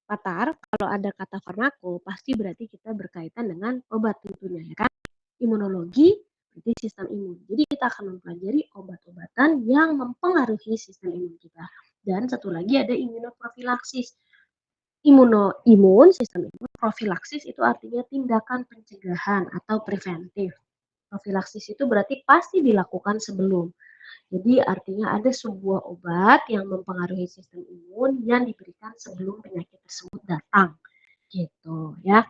Patar, kalau ada kata farmako, pasti berarti kita berkaitan dengan obat tentunya, ya kan? Imunologi berarti sistem imun. Jadi kita akan mempelajari obat-obatan yang mempengaruhi sistem imun kita. Dan satu lagi ada imunoprofilaksis. Sistem imun, profilaksis itu artinya tindakan pencegahan atau preventif. Profilaksis itu berarti pasti dilakukan sebelum. Jadi artinya ada sebuah obat yang mempengaruhi sistem imun yang diberikan sebelum penyakit tersebut datang. Gitu ya.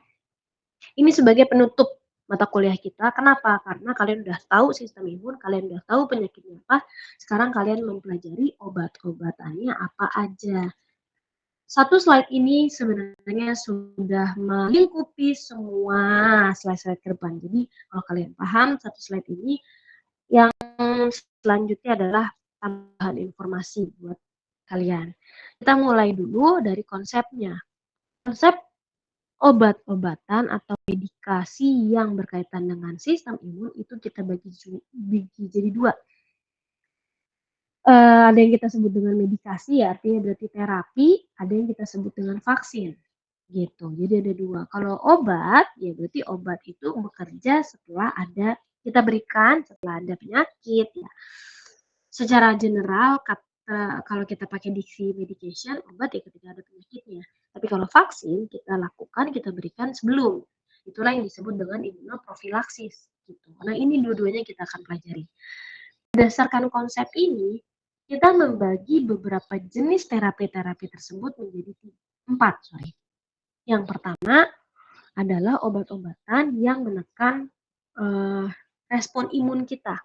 Ini sebagai penutup mata kuliah kita. Kenapa? Karena kalian udah tahu sistem imun, kalian udah tahu penyakitnya apa. Sekarang kalian mempelajari obat-obatannya apa aja. Satu slide ini sebenarnya sudah melingkupi semua slide-slide ke depan. Jadi kalau kalian paham satu slide ini, yang selanjutnya adalah tambahan informasi buat kalian. Kita mulai dulu dari konsepnya. Konsep obat-obatan atau medikasi yang berkaitan dengan sistem imun itu kita bagi jadi dua. Ada yang kita sebut dengan medikasi, ya artinya berarti terapi, ada yang kita sebut dengan vaksin gitu. Jadi ada dua. Kalau obat, ya berarti obat itu bekerja setelah ada kita berikan setelah ada penyakit ya. Secara general kalau kita pakai diksi medication, obat ya ketika ada penyakitnya. Tapi kalau vaksin kita lakukan, kita berikan sebelum. Itulah yang disebut dengan imunoprofilaksis gitu. Nah, ini dua-duanya kita akan pelajari. Berdasarkan konsep ini, kita membagi beberapa jenis terapi-terapi tersebut menjadi 4. Yang pertama adalah obat-obatan yang menekan respon imun kita.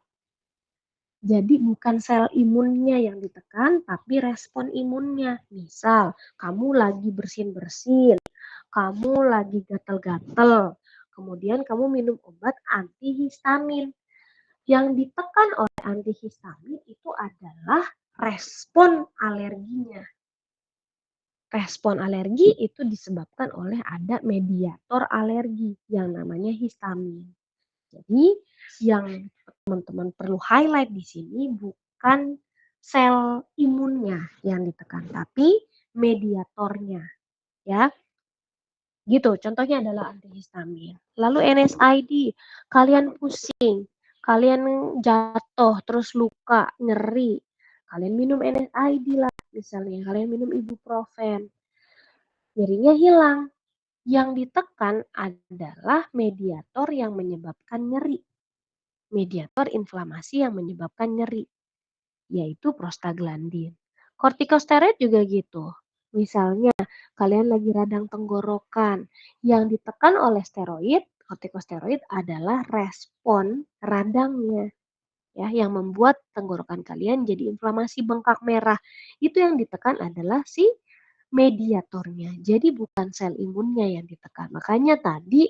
Jadi bukan sel imunnya yang ditekan, tapi respon imunnya. Misal, kamu lagi bersin-bersin, kamu lagi gatel-gatel, kemudian kamu minum obat antihistamin. Yang ditekan oleh antihistamin itu adalah respon alerginya. Respon alergi itu disebabkan oleh ada mediator alergi yang namanya histamin. Jadi yang teman-teman perlu highlight di sini bukan sel imunnya yang ditekan, tapi mediatornya, ya. Gitu, contohnya adalah antihistamin. Lalu NSAID, kalian pusing, kalian jatuh, terus luka, nyeri, kalian minum NSAID lah, misalnya kalian minum ibuprofen, nyerinya hilang. Yang ditekan adalah mediator yang menyebabkan nyeri. Mediator inflamasi yang menyebabkan nyeri, yaitu prostaglandin. Kortikosteroid juga gitu. Misalnya, kalian lagi radang tenggorokan, yang ditekan oleh steroid, kortikosteroid adalah respon radangnya, ya, yang membuat tenggorokan kalian jadi inflamasi bengkak merah. Itu yang ditekan adalah si mediatornya. Jadi bukan sel imunnya yang ditekan. Makanya tadi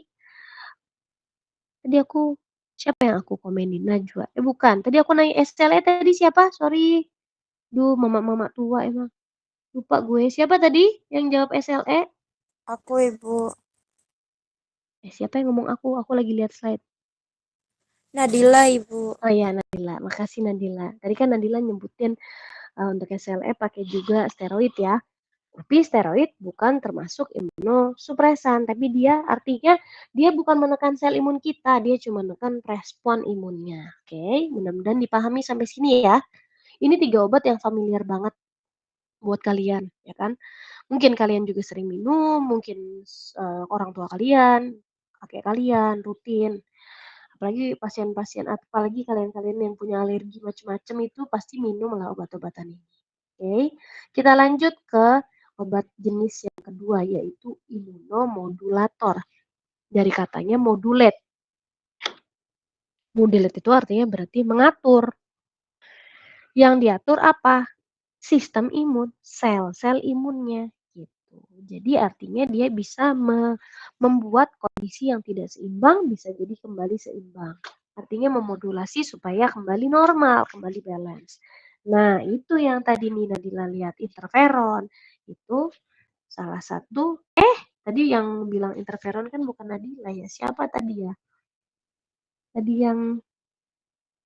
aku siapa yang aku komenin? Najwa. Bukan. Tadi aku nanya SLE tadi siapa? Sorry. Duh, mama-mama tua emang. Lupa gue. Siapa tadi yang jawab SLE? Aku, Ibu. Siapa yang ngomong aku? Aku lagi lihat slide. Nadila, Ibu. Oh iya, Nadila. Makasih Nadila. Tadi kan Nadila nyebutin untuk SLE pakai juga steroid ya. Tapi steroid bukan termasuk imunosupresan, tapi dia artinya dia bukan menekan sel imun kita, dia cuma menekan respon imunnya. Oke, mudah-mudahan dipahami sampai sini ya. Ini 3 obat yang familiar banget buat kalian, ya kan? Mungkin kalian juga sering minum, mungkin orang tua kalian, kakek kalian rutin. Apalagi pasien-pasien, apalagi kalian-kalian yang punya alergi macam-macam itu pasti minum lah obat-obatan ini. Oke, kita lanjut ke obat jenis yang kedua yaitu imunomodulator. Dari katanya modulate. Modulate itu artinya berarti mengatur. Yang diatur apa? Sistem imun, sel-sel imunnya gitu. Jadi artinya dia bisa membuat kondisi yang tidak seimbang bisa jadi kembali seimbang. Artinya memodulasi supaya kembali normal, kembali balance. Nah, itu yang tadi Nina lihat interferon. Itu salah satu tadi yang bilang interferon kan bukan Nadila ya. Siapa tadi ya?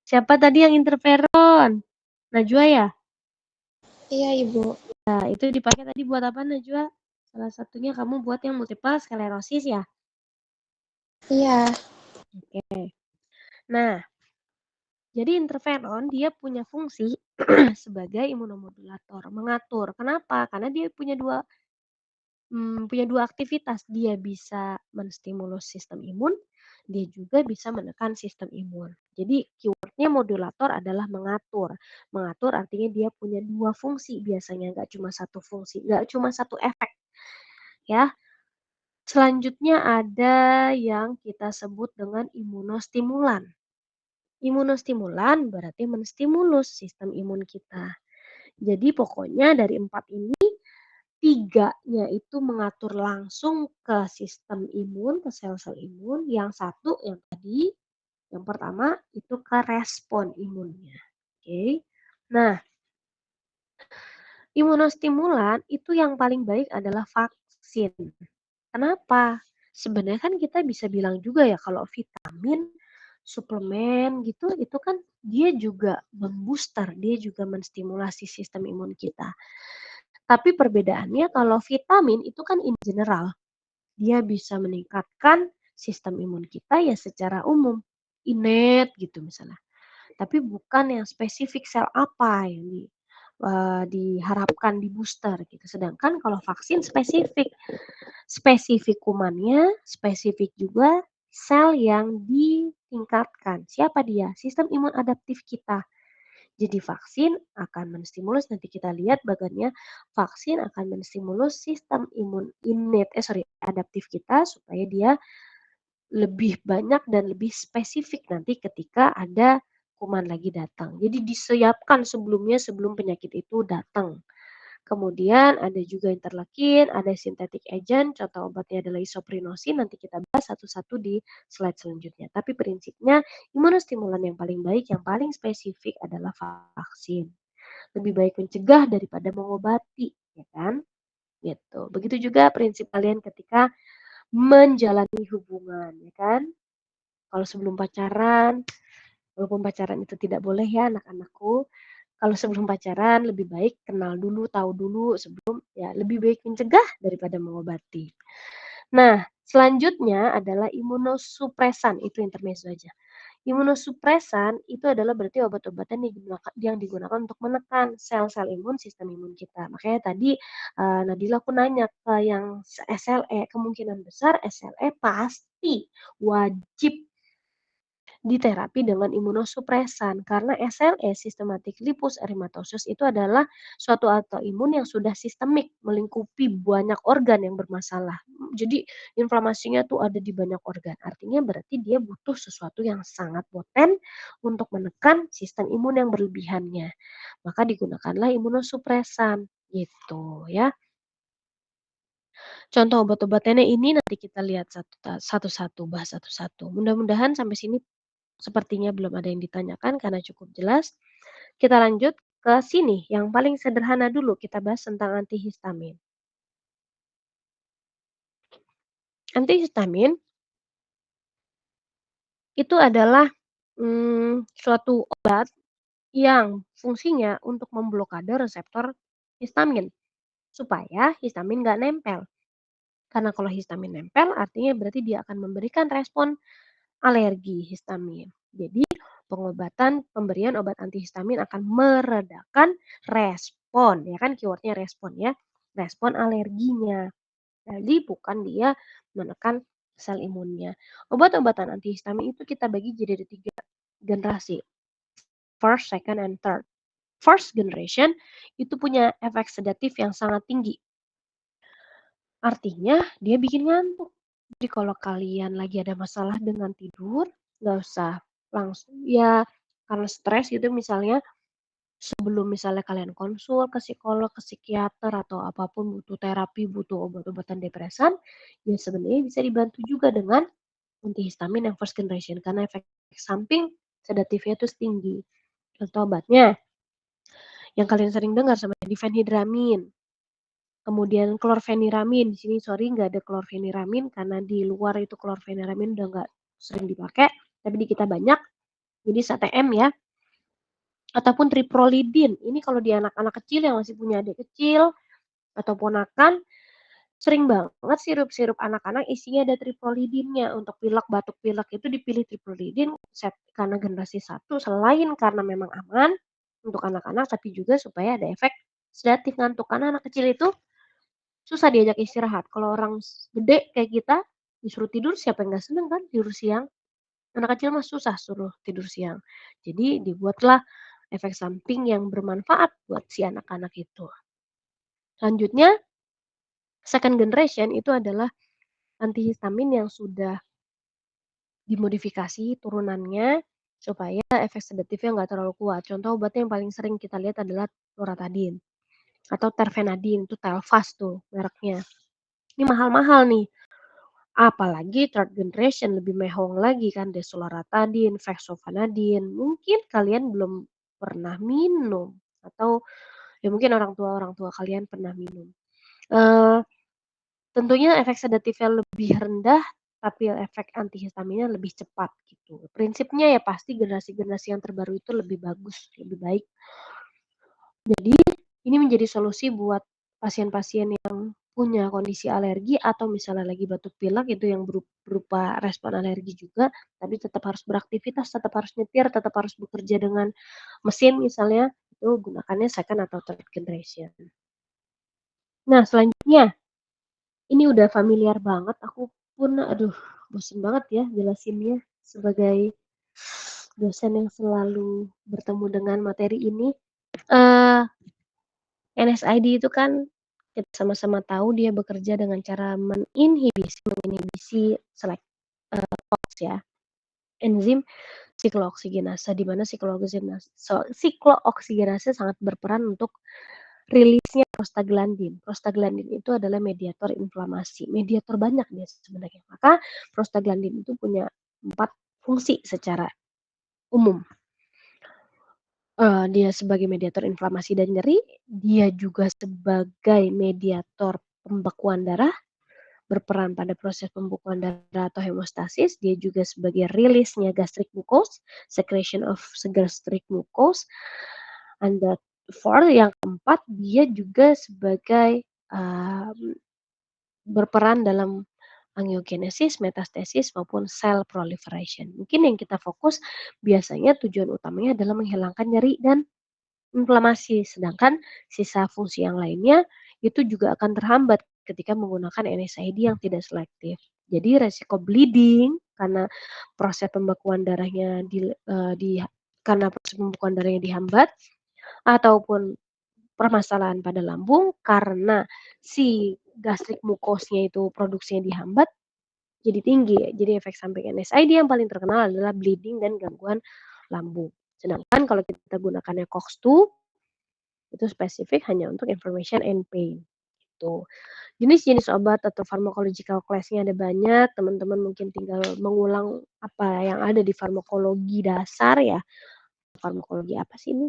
Siapa tadi yang interferon? Najwa ya? Iya, Ibu. Nah, itu dipakai tadi buat apa Najwa? Salah satunya kamu buat yang multiple sklerosis ya? Iya. Oke. Nah, jadi interferon dia punya fungsi sebagai imunomodulator, mengatur. Kenapa? Karena dia punya dua aktivitas. Dia bisa menstimulus sistem imun, dia juga bisa menekan sistem imun. Jadi keywordnya modulator adalah mengatur. Mengatur artinya dia punya dua fungsi biasanya, nggak cuma satu fungsi, nggak cuma satu efek. Ya, selanjutnya ada yang kita sebut dengan imunostimulan. Imunostimulan berarti menstimulus sistem imun kita. Jadi pokoknya dari 4 ini, 3-nya itu mengatur langsung ke sistem imun, ke sel-sel imun. Yang satu yang tadi, yang pertama itu ke respon imunnya. Oke. Nah, imunostimulan itu yang paling baik adalah vaksin. Kenapa? Sebenarnya kan kita bisa bilang juga ya kalau vitamin, suplemen gitu, itu kan dia juga membooster, dia juga menstimulasi sistem imun kita. Tapi perbedaannya kalau vitamin itu kan in general, dia bisa meningkatkan sistem imun kita ya secara umum, innate gitu misalnya. Tapi bukan yang spesifik sel apa yang diharapkan di booster gitu. Sedangkan kalau vaksin spesifik, spesifik kumannya, spesifik juga sel yang ditingkatkan. Siapa dia? Sistem imun adaptif kita. Jadi vaksin akan menstimulus, nanti kita lihat bagannya, vaksin akan menstimulus sistem imun adaptif kita supaya dia lebih banyak dan lebih spesifik nanti ketika ada kuman lagi datang. Jadi disiapkan sebelumnya sebelum penyakit itu datang. Kemudian ada juga interleukin, ada synthetic agent, contoh obatnya adalah isoprinosin, nanti kita bahas satu-satu di slide selanjutnya. Tapi prinsipnya imunostimulan yang paling baik, yang paling spesifik adalah vaksin. Lebih baik mencegah daripada mengobati, ya kan? Gitu. Begitu juga prinsip kalian ketika menjalani hubungan, ya kan? Kalau sebelum pacaran, walaupun pacaran itu tidak boleh ya anak-anakku, kalau sebelum pacaran lebih baik kenal dulu, tahu dulu sebelum ya lebih baik mencegah daripada mengobati. Nah, selanjutnya adalah imunosupresan, itu intermezzo aja. Imunosupresan itu adalah berarti obat-obatan yang digunakan untuk menekan sel-sel imun, sistem imun kita. Makanya tadi Nadila aku nanya ke yang SLE, kemungkinan besar SLE pasti wajib diterapi dengan imunosupresan karena SLE (Systematic Lupus Erythematosus) itu adalah suatu autoimun yang sudah sistemik melingkupi banyak organ yang bermasalah. Jadi inflamasinya tuh ada di banyak organ. Artinya berarti dia butuh sesuatu yang sangat poten untuk menekan sistem imun yang berlebihannya. Maka digunakanlah imunosupresan gitu ya. Contoh obat-obatannya ini nanti kita lihat satu-satu, bahas satu-satu. Mudah-mudahan sampai sini sepertinya belum ada yang ditanyakan karena cukup jelas. Kita lanjut ke sini, yang paling sederhana dulu kita bahas tentang antihistamin. Antihistamin itu adalah suatu obat yang fungsinya untuk memblokade reseptor histamin supaya histamin nggak nempel. Karena kalau histamin nempel artinya berarti dia akan memberikan respon alergi histamin. Jadi pemberian obat antihistamin akan meredakan respon, ya kan keywordnya respon ya, respon alerginya. Jadi bukan dia menekan sel imunnya. Obat-obatan antihistamin itu kita bagi jadi ada 3 generasi, first, second, and third. First generation itu punya efek sedatif yang sangat tinggi. Artinya dia bikin ngantuk. Jadi kalau kalian lagi ada masalah dengan tidur, nggak usah langsung ya karena stres gitu misalnya, sebelum misalnya kalian konsul ke psikolog, ke psikiater, atau apapun butuh terapi, butuh obat-obatan depresan, ya sebenarnya bisa dibantu juga dengan antihistamin yang first generation karena efek samping sedatifnya itu tinggi. Contoh obatnya yang kalian sering dengar sama difenhidramin. Kemudian klorfeniramin, di sini sorry nggak ada klorfeniramin karena di luar itu klorfeniramin udah nggak sering dipakai, tapi di kita banyak, jadi STM ya. Ataupun triprolidin, ini kalau di anak-anak kecil yang masih punya adik kecil atau ponakan, Sering banget sirup-sirup anak-anak isinya ada triprolidinnya. Untuk pilek, batuk pilek itu dipilih triprolidin karena generasi satu selain karena memang aman untuk anak-anak, tapi juga supaya ada efek sedatif ngantuk. Karena anak kecil itu susah diajak istirahat. Kalau orang gede kayak kita disuruh tidur, siapa yang nggak seneng kan tidur siang? Anak kecil mah susah suruh tidur siang. Jadi dibuatlah efek samping yang bermanfaat buat si anak-anak itu. Selanjutnya, second generation itu adalah antihistamin yang sudah dimodifikasi turunannya supaya efek sedatifnya nggak terlalu kuat. Contoh obatnya yang paling sering kita lihat adalah loratadin atau terfenadin, itu Telfast tuh mereknya. Ini mahal-mahal nih, apalagi third generation lebih mehong lagi kan desloratadin, fexofenadin. Mungkin kalian belum pernah minum atau ya mungkin orang tua kalian pernah minum. Eee, Tentunya efek sedatifnya lebih rendah, tapi efek antihistaminnya lebih cepat gitu. Prinsipnya ya pasti generasi-generasi yang terbaru itu lebih bagus, lebih baik. Jadi ini menjadi solusi buat pasien-pasien yang punya kondisi alergi atau misalnya lagi batuk pilek itu yang berupa respon alergi juga, tapi tetap harus beraktivitas, tetap harus nyetir, tetap harus bekerja dengan mesin misalnya, itu gunakannya second atau third generation. Nah selanjutnya, ini udah familiar banget, aku pun aduh bosen banget ya jelasinnya sebagai dosen yang selalu bertemu dengan materi ini. Eee, NSAID itu kan kita sama-sama tahu dia bekerja dengan cara menginhibisi COX ya, enzim siklooksidinase, di mana siklooksidinase sangat berperan untuk rilisnya prostaglandin. Prostaglandin itu adalah mediator inflamasi, mediator banyak dia sebenarnya. Maka prostaglandin itu punya 4 fungsi secara umum. Dia sebagai mediator inflamasi dan nyeri, dia juga sebagai mediator pembekuan darah, berperan pada proses pembekuan darah atau hemostasis, dia juga sebagai rilisnya gastric mucus, secretion of gastric mucus, and the fourth yang keempat dia juga sebagai, berperan dalam angiogenesis, metastasis, maupun cell proliferation. Mungkin yang kita fokus biasanya tujuan utamanya adalah menghilangkan nyeri dan inflamasi, sedangkan sisa fungsi yang lainnya itu juga akan terhambat ketika menggunakan NSAID yang tidak selektif. Jadi resiko bleeding karena proses pembekuan darahnya karena proses pembekuan darahnya dihambat ataupun permasalahan pada lambung karena si gastric mucosnya itu produksinya dihambat jadi tinggi. Jadi efek samping NSAID yang paling terkenal adalah bleeding dan gangguan lambung. Sedangkan kalau kita gunakannya COX-2 itu spesifik hanya untuk inflammation and pain, gitu. Jenis-jenis obat atau pharmacological class-nya ada banyak, teman-teman mungkin tinggal mengulang apa yang ada di farmakologi dasar ya. Farmakologi apa sih ini?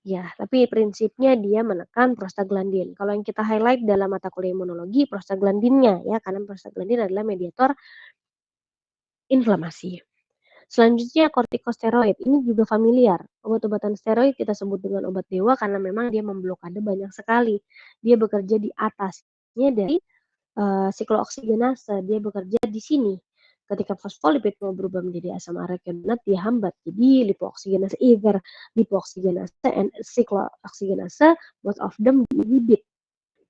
Ya, tapi prinsipnya dia menekan prostaglandin. Kalau yang kita highlight dalam mata kuliah imunologi, prostaglandinnya ya, karena prostaglandin adalah mediator inflamasi. Selanjutnya kortikosteroid, ini juga familiar. Obat-obatan steroid kita sebut dengan obat dewa karena memang dia memblokade banyak sekali. Dia bekerja di atasnya dari siklooksidinase, dia bekerja di sini. Ketika fosfolipid mau berubah menjadi asam aragonat, dia hambat. Jadi either lipooksidinase and siklooksidinase, both of them diinhibit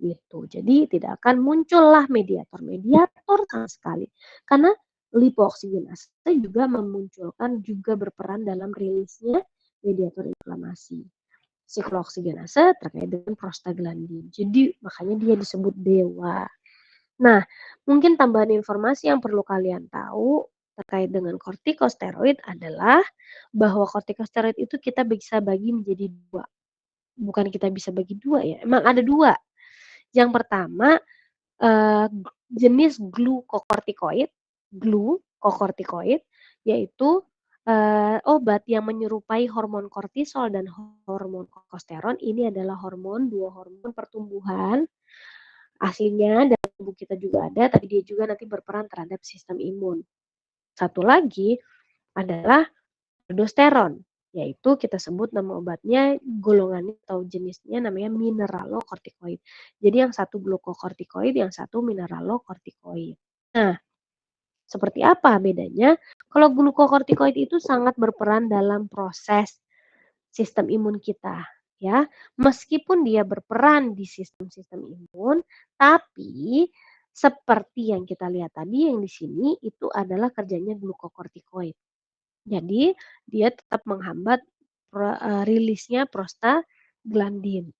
gitu. Jadi tidak akan muncullah mediator sama sekali. Karena lipooksidinase juga memunculkan juga berperan dalam rilisnya mediator inflamasi. Siklooksidinase terkait dengan prostaglandin. Jadi makanya dia disebut dewa. Nah, mungkin tambahan informasi yang perlu kalian tahu terkait dengan kortikosteroid adalah bahwa kortikosteroid itu kita bisa bagi menjadi dua. Bukan kita bisa bagi dua ya, emang ada dua. Yang pertama, eee, jenis glukokortikoid, yaitu, obat yang menyerupai hormon kortisol dan hormon kosteron. Ini adalah dua hormon pertumbuhan, aslinya dalam tubuh kita juga ada, tapi dia juga nanti berperan terhadap sistem imun. Satu lagi adalah aldosteron, yaitu kita sebut nama obatnya, golongannya atau jenisnya namanya mineralokortikoid. Jadi yang satu glukokortikoid, yang satu mineralokortikoid. Nah, seperti apa bedanya? Kalau glukokortikoid itu sangat berperan dalam proses sistem imun kita, ya. Meskipun dia berperan di sistem-sistem imun, tapi seperti yang kita lihat tadi yang di sini itu adalah kerjanya glukokortikoid. Jadi dia tetap menghambat rilisnya prostaglandin.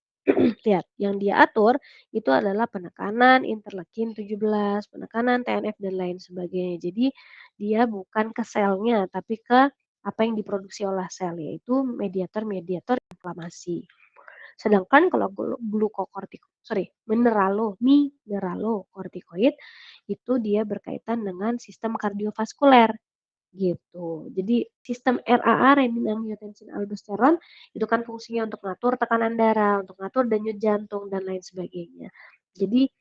Lihat, yang dia atur itu adalah penekanan interleukin 17, penekanan TNF dan lain sebagainya. Jadi dia bukan ke selnya, tapi ke apa yang diproduksi oleh sel, yaitu mediator-mediator inflamasi. Sedangkan kalau mineralokortikoid itu dia berkaitan dengan sistem kardiovaskuler gitu. Jadi sistem RAA, renin-angiotensin aldosteron, itu kan fungsinya untuk ngatur tekanan darah, untuk ngatur denyut jantung dan lain sebagainya. Jadi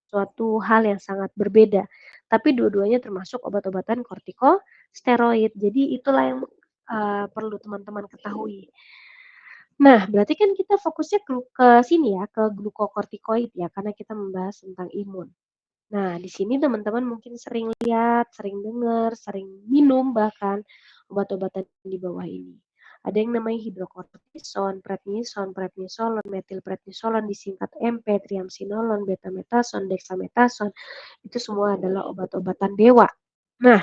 suatu hal yang sangat berbeda. Tapi dua-duanya termasuk obat-obatan kortikosteroid. Jadi itulah yang perlu teman-teman ketahui. Nah, berarti kan kita fokusnya ke sini ya, ke glukokortikoid ya, karena kita membahas tentang imun. Nah, di sini teman-teman mungkin sering lihat, sering dengar, sering minum bahkan obat-obatan di bawah ini. Ada yang namanya hidrokortison, prednison, metilprednisolon disingkat MP, triamcinolon, betametason, dexamethasone, itu semua adalah obat-obatan dewa. Nah,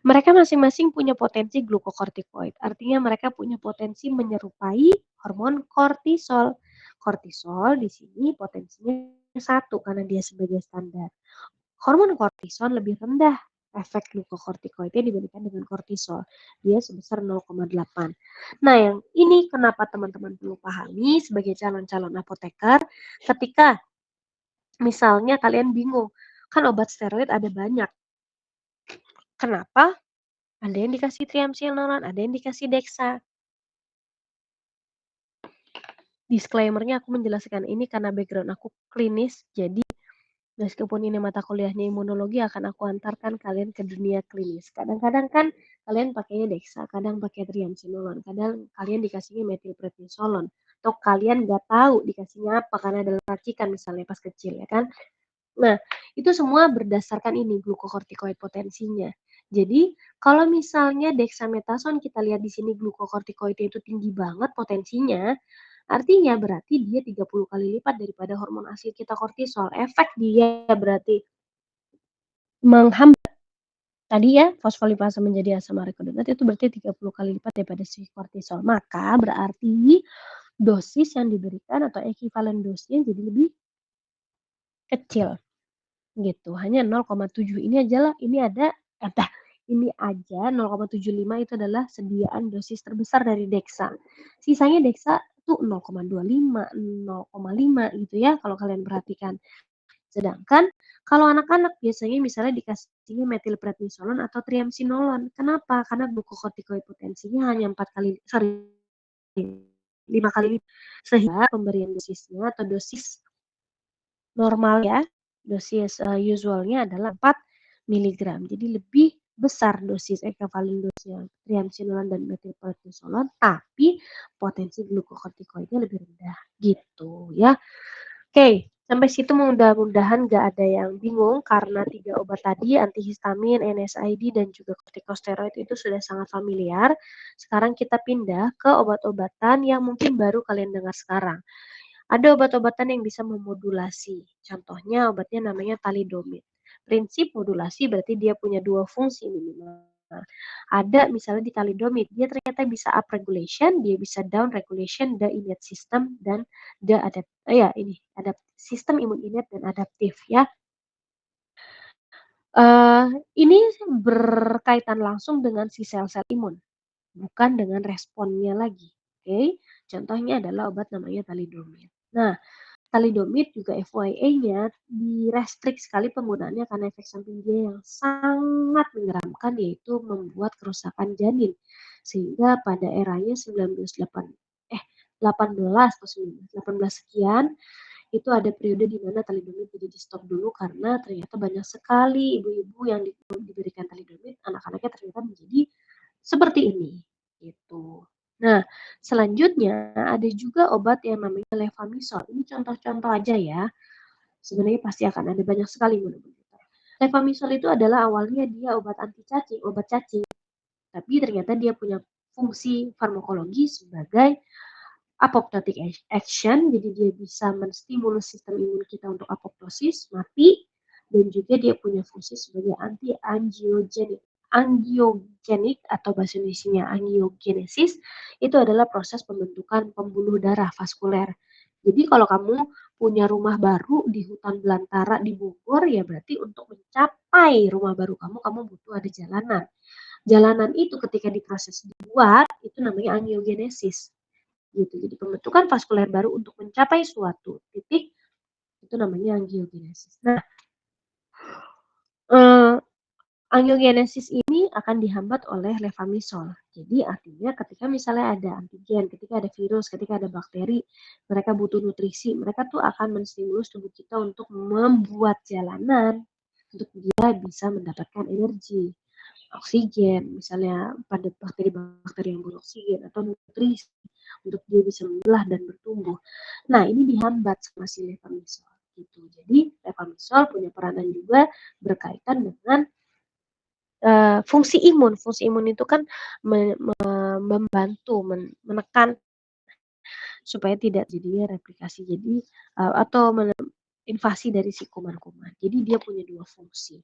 mereka masing-masing punya potensi glukokortikoid, artinya mereka punya potensi menyerupai hormon kortisol. Kortisol di sini potensinya satu karena dia sebagai standar. Hormon kortisol lebih rendah efek glukokortikoidnya dibandingkan dengan kortisol. Dia sebesar 0,8. Nah, yang ini kenapa teman-teman perlu pahami sebagai calon-calon apoteker ketika misalnya kalian bingung, kan obat steroid ada banyak. Kenapa? Ada yang dikasih triamcinolon, ada yang dikasih dexa. Disclaimer-nya aku menjelaskan ini karena background aku klinis, jadi meskipun ini mata kuliahnya imunologi akan aku antarkan kalian ke dunia klinis. Kadang-kadang kan kalian pakainya dexa, kadang pakai triamcinolon, kadang kalian dikasihnya metilprednisolon, atau kalian nggak tahu dikasihnya apa karena ada racikan misalnya pas kecil ya kan. Nah, itu semua berdasarkan ini glukokortikoid potensinya. Jadi, kalau misalnya dexamethasone kita lihat di sini glukokortikoidnya itu tinggi banget potensinya, artinya berarti dia 30 kali lipat daripada hormon asli kita kortisol. Efek dia berarti menghambat tadi ya fosfolipase menjadi asam arekodonat itu berarti 30 kali lipat daripada si kortisol. Maka berarti dosis yang diberikan atau ekivalen dosisnya jadi lebih kecil gitu. Hanya 0,7 ini aja 0,75 itu adalah sediaan dosis terbesar dari Dexa. Sisanya Dexa tuh 0,25, 0,5 gitu ya kalau kalian perhatikan. Sedangkan kalau anak-anak biasanya misalnya dikasihnya metilprednisolon atau triamcinolon. Kenapa? Karena glukokortikoid potensinya hanya 5 kali sehingga pemberian dosisnya atau dosis normal ya, dosis usualnya adalah 4 miligram. Jadi lebih besar dosis ekivalen dosisnya triamcinolon dan metilprednisolon, tapi potensi glukokortikoidnya lebih rendah gitu ya. Oke, sampai situ mudah-mudahan nggak ada yang bingung karena 3 obat tadi antihistamin, NSAID, dan juga kortikosteroid itu sudah sangat familiar. Sekarang kita pindah ke obat-obatan yang mungkin baru kalian dengar sekarang. Ada obat-obatan yang bisa memodulasi. Contohnya obatnya namanya thalidomid. Prinsip modulasi berarti dia punya 2 fungsi minimal. Ada misalnya di thalidomid, dia ternyata bisa up regulation, dia bisa down regulation the immune system dan sistem imun innate dan adaptif ya. Ini berkaitan langsung dengan si sel-sel imun, bukan dengan responnya lagi. Oke, contohnya adalah obat namanya thalidomid. Nah, thalidomid juga FYI-nya direstrik sekali penggunaannya karena efek samping dia yang sangat menyeramkan yaitu membuat kerusakan janin. Sehingga pada eranya 18 atau 18 sekian itu ada periode di mana thalidomid jadi di stop dulu karena ternyata banyak sekali ibu-ibu yang diberikan thalidomid anak-anaknya ternyata menjadi seperti ini gitu. Nah, selanjutnya ada juga obat yang namanya Levamisol. Ini contoh-contoh aja ya. Sebenarnya pasti akan ada banyak sekali Levamisol itu adalah awalnya dia obat anti cacing, obat cacing. Tapi ternyata dia punya fungsi farmakologi sebagai apoptotic action, jadi dia bisa menstimulus sistem imun kita untuk apoptosis, mati, dan juga dia punya fungsi sebagai angiogenik atau bahasa Indonesia angiogenesis, itu adalah proses pembentukan pembuluh darah vaskuler. Jadi kalau kamu punya rumah baru di hutan belantara di Bogor, ya berarti untuk mencapai rumah baru kamu butuh ada jalanan. Jalanan itu ketika diproses dibuat, itu namanya angiogenesis gitu. Jadi pembentukan vaskuler baru untuk mencapai suatu titik itu namanya angiogenesis. Nah, angiogenesis ini akan dihambat oleh levamisol. Jadi artinya ketika misalnya ada antigen, ketika ada virus, ketika ada bakteri, mereka butuh nutrisi, mereka tuh akan menstimulus tubuh kita untuk membuat jalanan untuk dia bisa mendapatkan energi, oksigen, misalnya pada bakteri-bakteri yang beroksigen atau nutrisi untuk dia bisa membelah dan bertumbuh. Nah, ini dihambat sama si levamisol gitu. Jadi levamisol punya peranan juga berkaitan dengan fungsi imun. Fungsi imun itu kan membantu menekan supaya tidak jadinya replikasi jadi atau invasi dari si kuman-kuman. Jadi dia punya dua fungsi.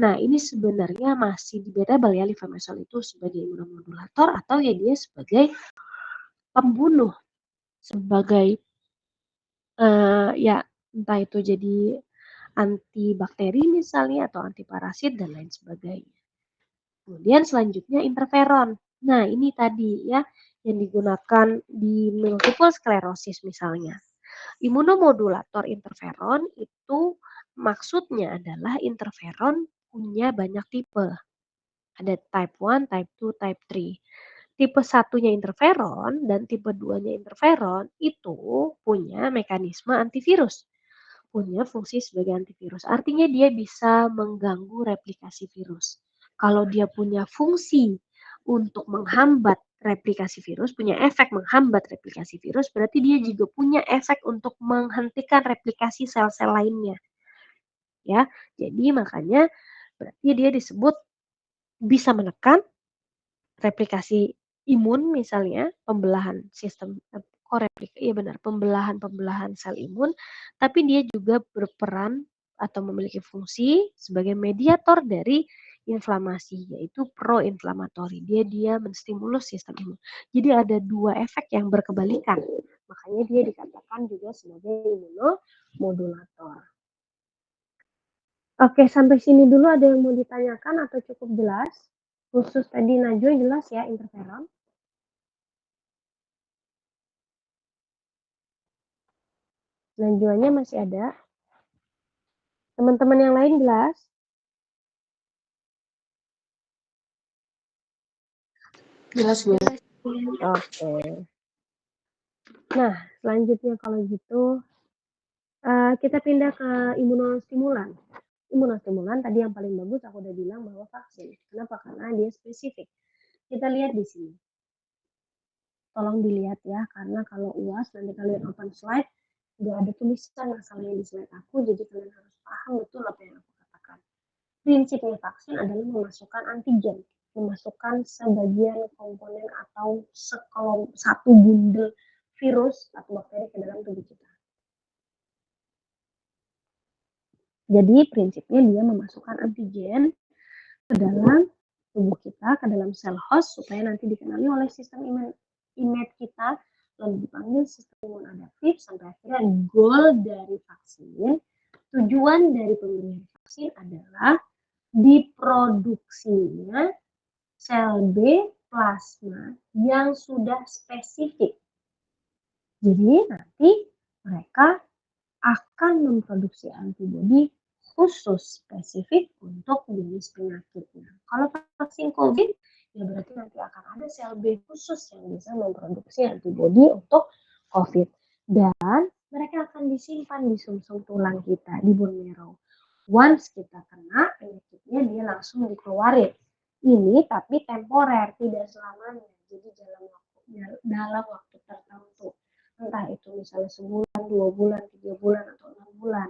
Nah, ini sebenarnya masih debatable ya levamisol itu sebagai imunomodulator atau ya dia sebagai pembunuh, sebagai ya entah itu jadi antibakteri misalnya atau antiparasit dan lain sebagainya. Kemudian selanjutnya interferon. Nah, ini tadi ya yang digunakan di multiple sclerosis misalnya. Imunomodulator interferon itu maksudnya adalah interferon punya banyak tipe. Ada type 1, type 2, type 3. Tipe satunya interferon dan tipe 2-nya interferon itu punya mekanisme antivirus. Punya fungsi sebagai antivirus. Artinya dia bisa mengganggu replikasi virus. Kalau dia punya fungsi untuk menghambat replikasi virus, punya efek menghambat replikasi virus, berarti dia juga punya efek untuk menghentikan replikasi sel-sel lainnya. Ya, jadi makanya berarti dia disebut bisa menekan replikasi imun misalnya, pembelahan sistem iya benar, pembelahan sel imun, tapi dia juga berperan atau memiliki fungsi sebagai mediator dari inflamasi, yaitu pro-inflamatori. Dia menstimulus sistem imun. Jadi ada dua efek yang berkebalikan. Makanya dia dikatakan juga sebagai imunomodulator. Oke, sampai sini dulu ada yang mau ditanyakan atau cukup jelas? Khusus tadi Najwa jelas ya interferon. Najwanya masih ada. Teman-teman yang lain jelas? Jelas, Bu. Oke. Nah, selanjutnya kalau gitu kita pindah ke imunostimulan. Imunostimulan tadi yang paling bagus aku udah bilang bahwa vaksin. Kenapa? Karena dia spesifik. Kita lihat di sini. Tolong dilihat ya, karena kalau UAS nanti kalian open slide, udah ada tulisan masalahnya di slide aku, jadi kalian harus paham betul apa yang aku katakan. Prinsipnya vaksin adalah memasukkan antigen, memasukkan sebagian komponen atau satu bundel virus atau bakteri ke dalam tubuh kita. Jadi prinsipnya dia memasukkan antigen ke dalam tubuh kita, ke dalam sel host supaya nanti dikenali oleh sistem innate kita, lalu dipanggil sistem imun adaptif sampai akhirnya goal dari vaksin, tujuan dari pemberian vaksin adalah diproduksinya sel B plasma yang sudah spesifik. Jadi nanti mereka akan memproduksi antibodi khusus spesifik untuk jenis penyakitnya. Kalau vaksin COVID, ya berarti nanti akan ada sel B khusus yang bisa memproduksi antibodi untuk COVID. Dan mereka akan disimpan di sumsum tulang kita, di bone marrow. Once kita kena penyakitnya, dia langsung dikeluarin. Ini tapi temporer, tidak selamanya. terjadi dalam waktu tertentu. Entah itu misalnya sebulan, 2 bulan, 3 bulan, atau 6 bulan.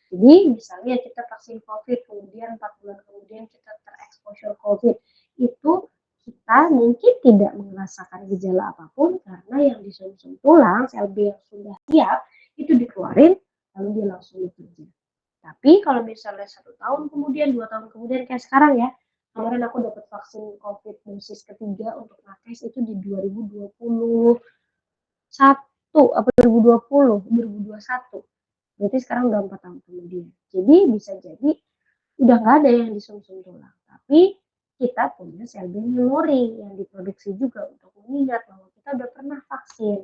Jadi misalnya kita vaksin COVID, kemudian 4 bulan kemudian kita tereksposur COVID, itu kita mungkin tidak merasakan gejala apapun karena yang disumsum tulang, sel B yang sudah siap, itu dikeluarin, lalu dia langsung bekerja. Tapi kalau misalnya 1 tahun kemudian, 2 tahun kemudian, kayak sekarang ya, kemarin aku dapat vaksin COVID dosis ketiga untuk nakes itu di 2021 apa 2021. Berarti sekarang udah 4 tahun kemudian. Jadi bisa jadi udah nggak ada yang disumsum tulang, tapi kita punya sel B memori yang diproduksi juga untuk mengingat bahwa kita udah pernah vaksin,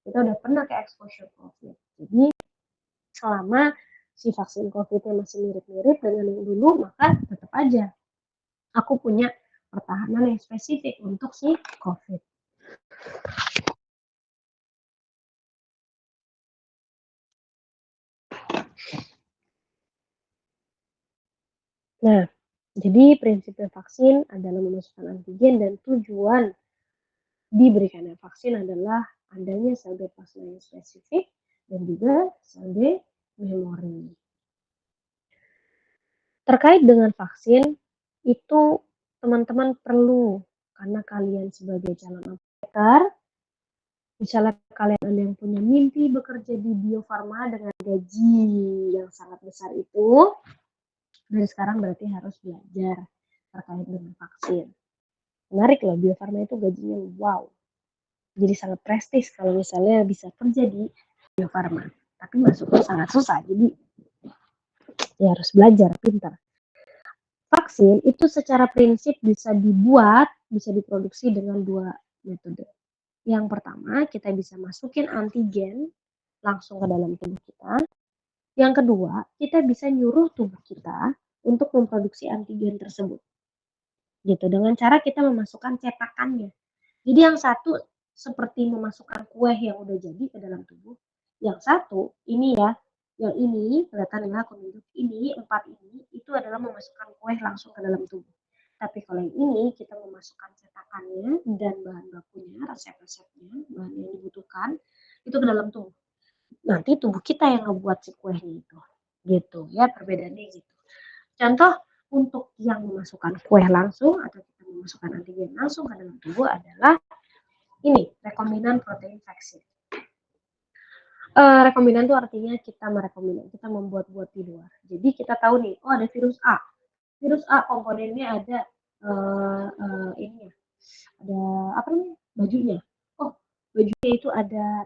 kita udah pernah ke exposure COVID. Jadi selama si vaksin COVID-nya masih mirip-mirip dengan yang dulu, maka tetap aja aku punya pertahanan yang spesifik untuk si COVID. Nah, jadi prinsip vaksin adalah memasukkan antigen dan tujuan diberikannya vaksin adalah adanya sel B plasma yang spesifik dan juga sel B memori. Terkait dengan vaksin, itu teman-teman perlu, karena kalian sebagai calon apoteker, misalnya kalian ada yang punya mimpi bekerja di Bio Farma dengan gaji yang sangat besar itu, dari sekarang berarti harus belajar terkait dengan vaksin. Menarik loh, Bio Farma itu gajinya wow. Jadi sangat prestis kalau misalnya bisa kerja di Bio Farma. Tapi masuknya sangat susah, jadi ya harus belajar pintar. Vaksin itu secara prinsip bisa dibuat, bisa diproduksi dengan 2 metode. Yang pertama, kita bisa masukin antigen langsung ke dalam tubuh kita. Yang kedua, kita bisa nyuruh tubuh kita untuk memproduksi antigen tersebut. Gitu, dengan cara kita memasukkan cetakannya. Jadi yang satu seperti memasukkan kue yang udah jadi ke dalam tubuh. Yang satu, ini ya, yang ini, kelihatan ya aku nunjuk, ini, 4 ini, itu adalah memasukkan kue langsung ke dalam tubuh. Tapi kalau yang ini, kita memasukkan cetakannya dan bahan bakunya, resep-resepnya, bahan yang dibutuhkan, itu ke dalam tubuh. Nanti tubuh kita yang ngebuat si kuenya itu. Gitu ya, perbedaannya gitu. Contoh untuk yang memasukkan kue langsung atau kita memasukkan antigen langsung ke dalam tubuh adalah ini, rekombinan protein vaksin. Rekombinan itu artinya kita merekombinan, kita membuat-buat di luar. Jadi kita tahu nih, oh ada virus A. Virus A komponennya ada ini ya, ada apa namanya? Bajunya. Oh, bajunya itu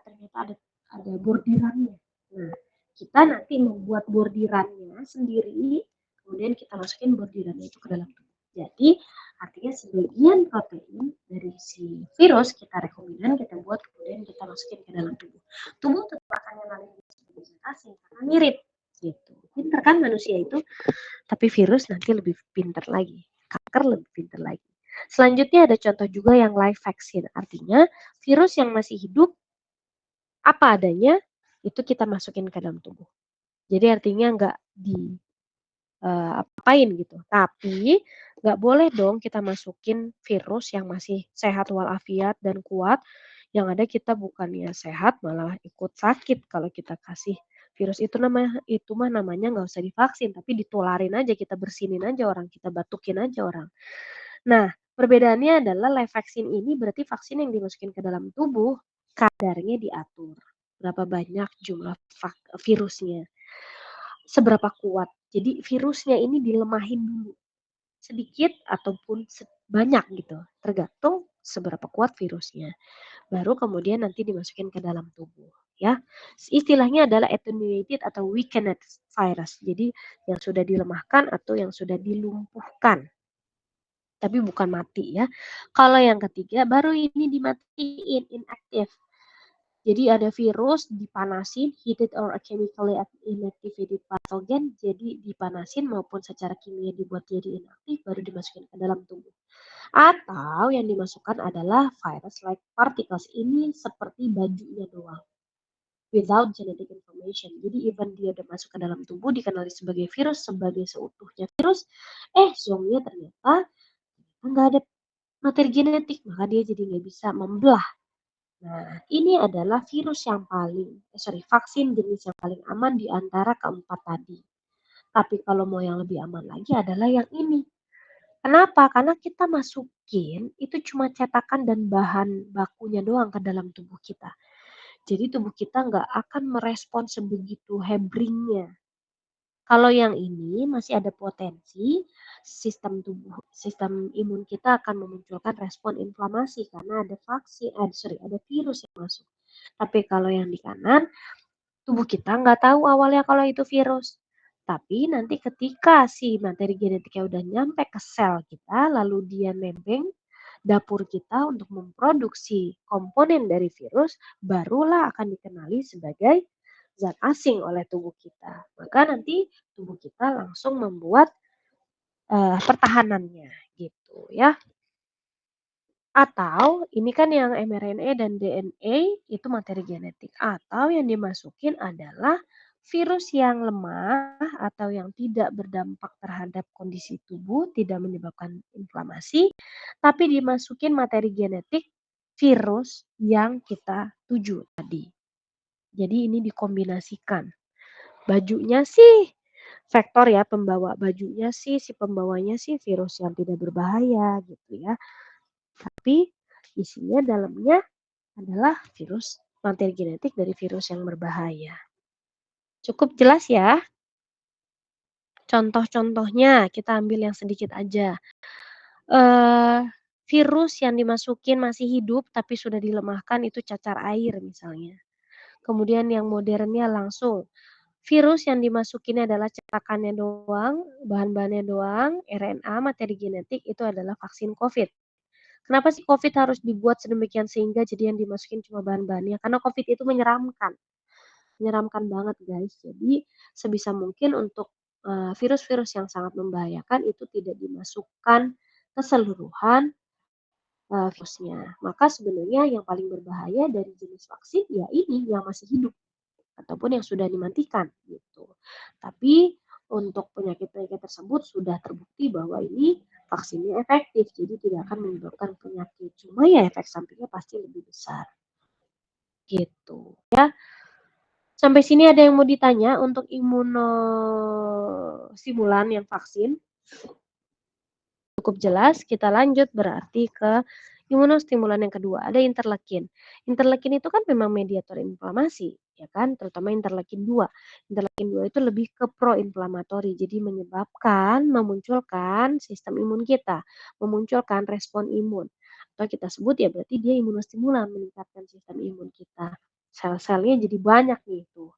ternyata ada bordirannya. Nah, kita nanti membuat bordirannya sendiri, kemudian kita masukin bordirannya itu ke dalam tubuh. Jadi artinya sebagian protein dari si virus kita rekombinan, kita buat, kemudian kita masukin ke dalam tubuh. Tubuh tetap akan mengenali sebagai zat asing karena mirip gitu. Pinter kan manusia itu, tapi virus nanti lebih pinter lagi, kanker lebih pinter lagi. Selanjutnya ada contoh juga yang live vaccine, artinya virus yang masih hidup apa adanya itu kita masukin ke dalam tubuh. Jadi artinya nggak apain gitu. Tapi nggak boleh dong kita masukin virus yang masih sehat walafiat dan kuat. Yang ada kita bukannya sehat malah ikut sakit kalau kita kasih virus itu mah namanya nggak usah divaksin, tapi ditularin aja, kita bersinin aja orang, kita batukin aja orang. Nah, perbedaannya adalah live vaksin ini berarti vaksin yang dimasukin ke dalam tubuh kadarnya diatur. Berapa banyak jumlah virusnya, seberapa kuat. Jadi virusnya ini dilemahin dulu, sedikit ataupun banyak gitu, tergantung seberapa kuat virusnya. Baru kemudian nanti dimasukin ke dalam tubuh ya. Istilahnya adalah attenuated atau weakened virus. Jadi yang sudah dilemahkan atau yang sudah dilumpuhkan. Tapi bukan mati ya. Kalau yang ketiga baru ini dimatiin, inaktif. Jadi ada virus dipanasin, heated or chemically inactivated pathogen, jadi dipanasin maupun secara kimia dibuat jadi inaktif baru dimasukin ke dalam tubuh. Atau yang dimasukkan adalah virus-like particles, ini seperti bajunya doang, without genetic information. Jadi even dia udah masuk ke dalam tubuh, dikenali sebagai virus, sebagai seutuhnya virus, zomnya ternyata nggak ada materi genetik, maka dia jadi nggak bisa membelah. Nah, ini adalah vaksin jenis yang paling aman di antara keempat tadi. Tapi kalau mau yang lebih aman lagi adalah yang ini. Kenapa? Karena kita masukin itu cuma cetakan dan bahan bakunya doang ke dalam tubuh kita. Jadi tubuh kita nggak akan merespon sebegitu hebringnya. Kalau yang ini masih ada potensi sistem imun kita akan memunculkan respon inflamasi karena ada virus yang masuk. Tapi kalau yang di kanan, tubuh kita nggak tahu awalnya kalau itu virus. Tapi nanti ketika si materi genetiknya udah nyampe ke sel kita, lalu dia nebeng dapur kita untuk memproduksi komponen dari virus, barulah akan dikenali sebagai zat asing oleh tubuh kita. Maka nanti tubuh kita langsung membuat pertahanannya gitu ya. Atau ini kan yang mRNA dan DNA itu materi genetik. Atau yang dimasukin adalah virus yang lemah atau yang tidak berdampak terhadap kondisi tubuh, tidak menyebabkan inflamasi, tapi dimasukin materi genetik virus yang kita tuju tadi. Jadi ini dikombinasikan. Bajunya sih vektor ya pembawa, bajunya sih si pembawanya sih virus yang tidak berbahaya gitu ya. Tapi isinya dalamnya adalah materi genetik dari virus yang berbahaya. Cukup jelas ya? Contoh-contohnya kita ambil yang sedikit aja. Virus yang dimasukin masih hidup tapi sudah dilemahkan itu cacar air misalnya. Kemudian yang modernnya langsung, virus yang dimasukin adalah cetakannya doang, bahan-bahannya doang, RNA, materi genetik itu adalah vaksin COVID. Kenapa sih COVID harus dibuat sedemikian sehingga jadi yang dimasukin cuma bahan-bahannya? Karena COVID itu menyeramkan banget guys. Jadi sebisa mungkin untuk virus-virus yang sangat membahayakan itu tidak dimasukkan keseluruhan virusnya. Maka sebenarnya yang paling berbahaya dari jenis vaksin ya ini yang masih hidup ataupun yang sudah dimatikan gitu. Tapi untuk penyakit-penyakit tersebut sudah terbukti bahwa ini vaksinnya efektif, jadi tidak akan menyebabkan penyakit. Cuma ya efek sampingnya pasti lebih besar. Gitu ya. Sampai sini ada yang mau ditanya untuk imunostimulan yang vaksin? Cukup jelas, kita lanjut berarti ke imunostimulan yang kedua, ada interleukin. Interleukin itu kan memang mediator inflamasi, ya kan, terutama interleukin 2. Interleukin 2 itu lebih ke proinflamatori, jadi memunculkan sistem imun kita, memunculkan respon imun. Atau kita sebut ya berarti dia imunostimulan, meningkatkan sistem imun kita. Sel-selnya jadi banyak nih tuh.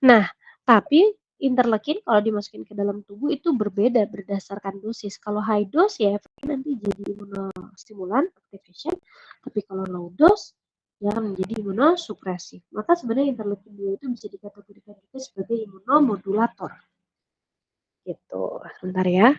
Nah, tapi interleukin kalau dimasukin ke dalam tubuh itu berbeda berdasarkan dosis. Kalau high dose ya efeknya nanti jadi imunostimulan activation, tapi kalau low dose ya akan menjadi imunosupresif. Maka sebenarnya interleukin 2 itu bisa dikategorikan juga sebagai imunomodulator. Gitu. Sebentar ya.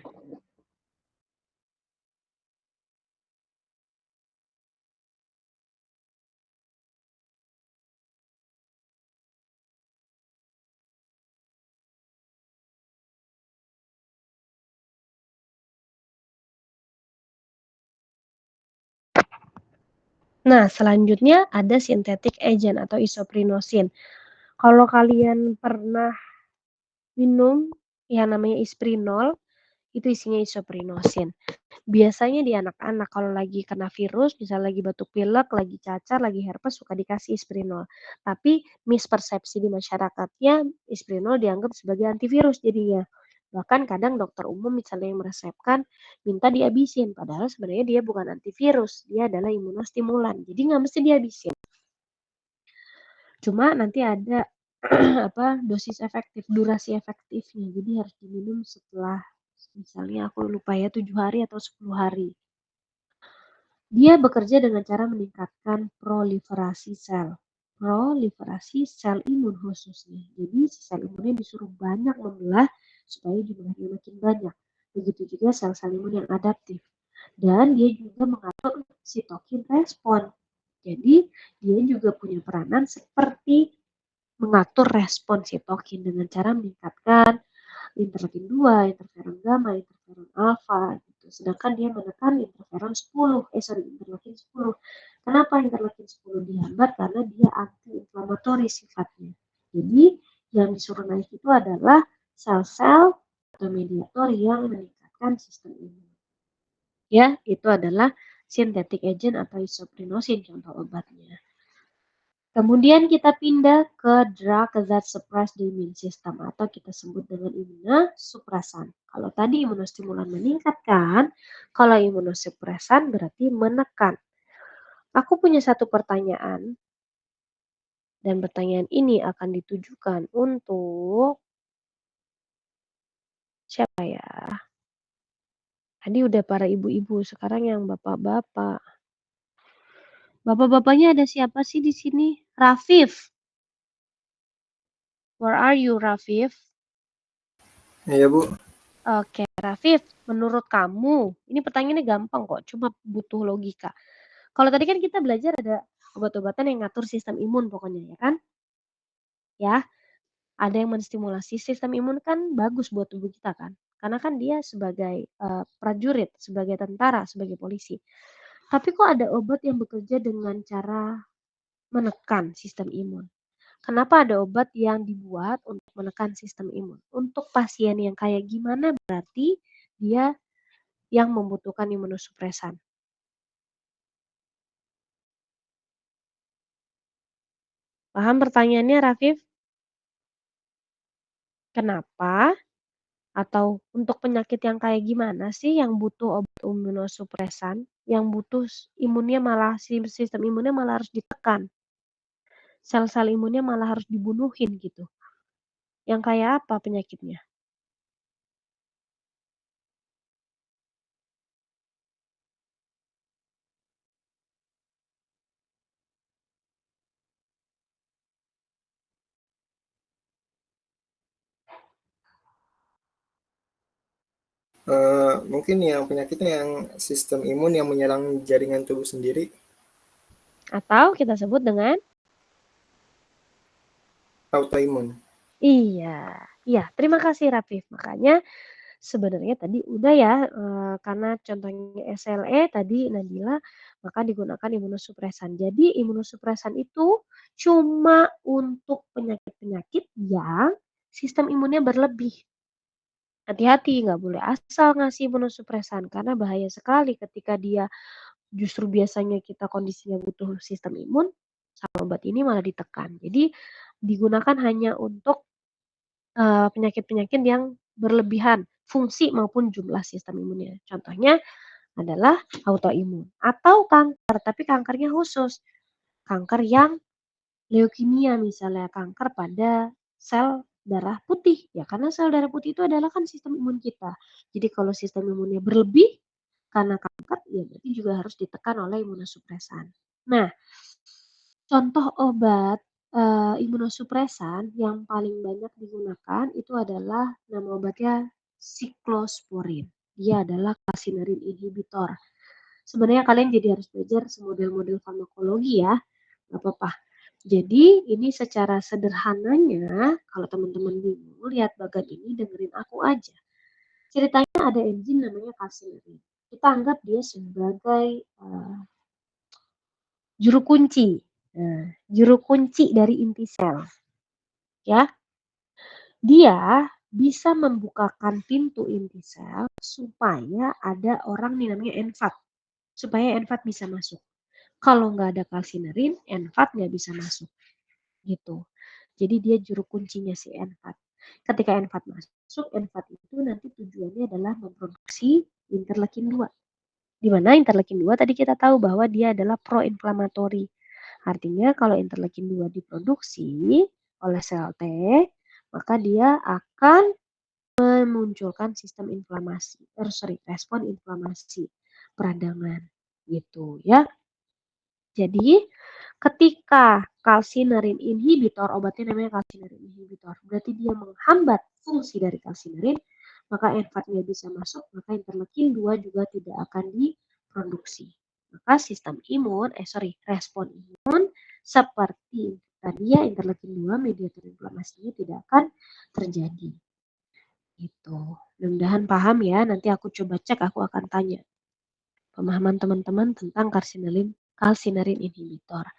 Nah, selanjutnya ada synthetic agent atau isoprinosin. Kalau kalian pernah minum yang namanya isprinol, itu isinya isoprinosin. Biasanya di anak-anak kalau lagi kena virus, misalnya lagi batuk pilek, lagi cacar, lagi herpes, suka dikasih isprinol. Tapi mispersepsi di masyarakatnya, isprinol dianggap sebagai antivirus jadinya. Bahkan kadang dokter umum misalnya yang meresepkan, minta dihabisin. Padahal sebenarnya dia bukan antivirus, dia adalah imunostimulan. Jadi nggak mesti dihabisin. Cuma nanti ada dosis efektif, durasi efektifnya. Jadi harus diminum setelah misalnya aku lupa ya 7 hari atau 10 hari. Dia bekerja dengan cara meningkatkan proliferasi sel imun khususnya. Jadi sel imunnya disuruh banyak membelah supaya jumlahnya makin banyak. Begitu juga sel-sel imun yang adaptif. Dan dia juga mengatur sitokin respon. Jadi dia juga punya peranan seperti mengatur respon sitokin dengan cara meningkatkan interleukin 2, interferon gamma, interferon alfa gitu sedangkan dia menekan interleukin 10. Kenapa interleukin 10 dihambat? Karena dia anti-inflamatory sifatnya. Jadi yang disuruh naik itu adalah sel-sel atau mediator yang meningkatkan sistem imun. Ya, itu adalah synthetic agent atau isoprenosin contoh obatnya. Kemudian kita pindah ke drug that suppress the immune system atau kita sebut dengan imunosupresan. Kalau tadi imunostimulan meningkatkan, kalau imunosupresan berarti menekan. Aku punya satu pertanyaan dan pertanyaan ini akan ditujukan untuk siapa ya? Tadi udah para ibu-ibu, sekarang yang bapak-bapak. Bapak-bapaknya ada siapa sih di sini? Rafif. Where are you, Rafif? Iya, Bu. Oke, Rafif, menurut kamu, ini pertanyaannya gampang kok, cuma butuh logika. Kalau tadi kan kita belajar ada obat-obatan yang ngatur sistem imun pokoknya ya kan? Ya, ada yang menstimulasi sistem imun kan bagus buat tubuh kita kan? Karena kan dia sebagai prajurit, sebagai tentara, sebagai polisi. Tapi kok ada obat yang bekerja dengan cara menekan sistem imun? Kenapa ada obat yang dibuat untuk menekan sistem imun? Untuk pasien yang kayak gimana berarti dia yang membutuhkan imunosupresan. Paham pertanyaannya, Rafif? Kenapa? Atau untuk penyakit yang kayak gimana sih yang butuh obat imunosupresan, yang butuh imunnya malah sistem imunnya malah harus ditekan. Sel-sel imunnya malah harus dibunuhin gitu. Yang kayak apa penyakitnya? Mungkin yang penyakitnya yang sistem imun yang menyerang jaringan tubuh sendiri. Atau kita sebut dengan Autoimun. iya. Iya, terima kasih Rafif. Makanya sebenarnya tadi udah ya, karena contohnya SLE tadi Nabila, maka digunakan imunosupresan. Jadi imunosupresan itu cuma untuk penyakit-penyakit yang sistem imunnya berlebih. Hati-hati, nggak boleh asal ngasih imunosupresan karena bahaya sekali ketika dia justru biasanya kita kondisinya butuh sistem imun, sama obat ini malah ditekan. Jadi digunakan hanya untuk penyakit-penyakit yang berlebihan fungsi maupun jumlah sistem imunnya. Contohnya adalah autoimun atau kanker, tapi kankernya khusus. Kanker yang leukemia misalnya, kanker pada sel darah putih. Ya karena sel darah putih itu adalah kan sistem imun kita. Jadi kalau sistem imunnya berlebih karena kanker, ya berarti juga harus ditekan oleh imunosupresan. Nah, contoh obat imunosupresan yang paling banyak digunakan itu adalah nama obatnya siklosporin. Dia adalah calcineurin inhibitor. Sebenarnya kalian jadi harus belajar model-model farmakologi ya, nggak apa-apa. Jadi ini secara sederhananya, kalau teman-teman bingung lihat bagan ini dengerin aku aja. Ceritanya ada enzim namanya calcineurin. Kita anggap dia sebagai juru kunci. Nah, juru kunci dari inti sel. Ya, dia bisa membukakan pintu inti sel supaya ada orang nih namanya NFAT. Supaya NFAT bisa masuk. Kalau nggak ada calcineurin, NFAT nggak bisa masuk. Gitu. Jadi dia juru kuncinya si NFAT. Ketika NFAT masuk, NFAT itu nanti tujuannya adalah memproduksi interleukin 2. Di mana interleukin 2 tadi kita tahu bahwa dia adalah pro-inflammatory. Artinya kalau interleukin 2 diproduksi oleh sel T, maka dia akan memunculkan sistem inflamasi, respon inflamasi peradangan gitu ya. Jadi ketika calcineurin inhibitor, obatnya namanya calcineurin inhibitor, berarti dia menghambat fungsi dari calcineurin, maka NFAT-nya bisa masuk, maka interleukin 2 juga tidak akan diproduksi. Maka sistem imun, respon imun seperti tadi ya interleukin 2 mediator inflamasinya tidak akan terjadi. Gitu. Mudah-mudahan paham ya, nanti aku coba cek, aku akan tanya pemahaman teman-teman tentang calcineurin inhibitor.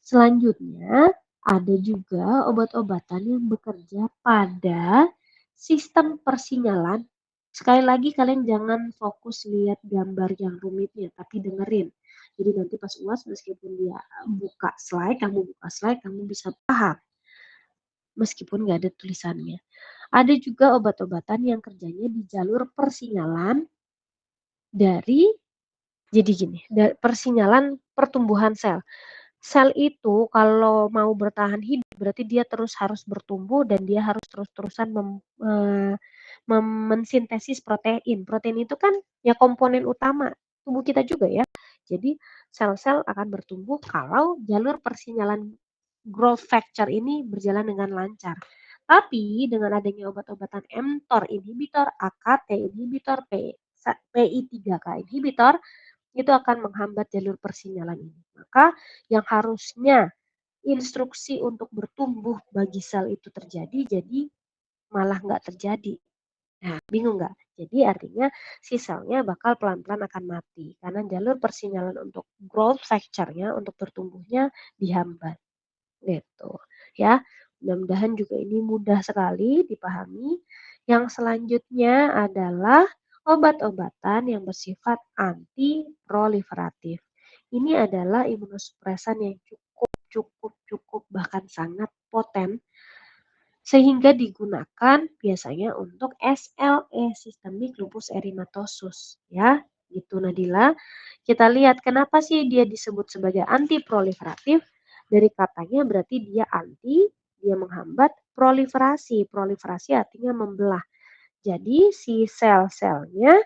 Selanjutnya, ada juga obat-obatan yang bekerja pada sistem persinyalan. Sekali lagi kalian jangan fokus lihat gambar yang rumitnya, tapi dengerin. Jadi nanti pas UAS meskipun dia buka slide, kamu bisa paham meskipun nggak ada tulisannya. Ada juga obat-obatan yang kerjanya di jalur persinyalan dari, jadi gini, persinyalan pertumbuhan sel. Sel itu kalau mau bertahan hidup berarti dia terus harus bertumbuh dan dia harus terus-terusan mensintesis protein. Protein itu kan ya komponen utama tubuh kita juga ya. Jadi sel-sel akan bertumbuh kalau jalur persinyalan growth factor ini berjalan dengan lancar. Tapi dengan adanya obat-obatan mTOR inhibitor, AKT inhibitor, PI3K inhibitor, itu akan menghambat jalur persinyalan ini. Maka yang harusnya instruksi untuk bertumbuh bagi sel itu terjadi, jadi malah nggak terjadi. Nah, bingung nggak? Jadi artinya si selnya bakal pelan-pelan akan mati karena jalur persinyalan untuk growth factor-nya, untuk bertumbuhnya dihambat. Gitu ya. Mudah-mudahan juga ini mudah sekali dipahami. Yang selanjutnya adalah obat-obatan yang bersifat anti-proliferatif. Ini adalah imunosupresan yang cukup bahkan sangat poten sehingga digunakan biasanya untuk SLE, sistemik lupus erythematosus ya. Gitu Nadila. Kita lihat kenapa sih dia disebut sebagai anti-proliferatif? Dari katanya berarti dia anti, dia menghambat proliferasi. Proliferasi artinya membelah. Jadi si sel-selnya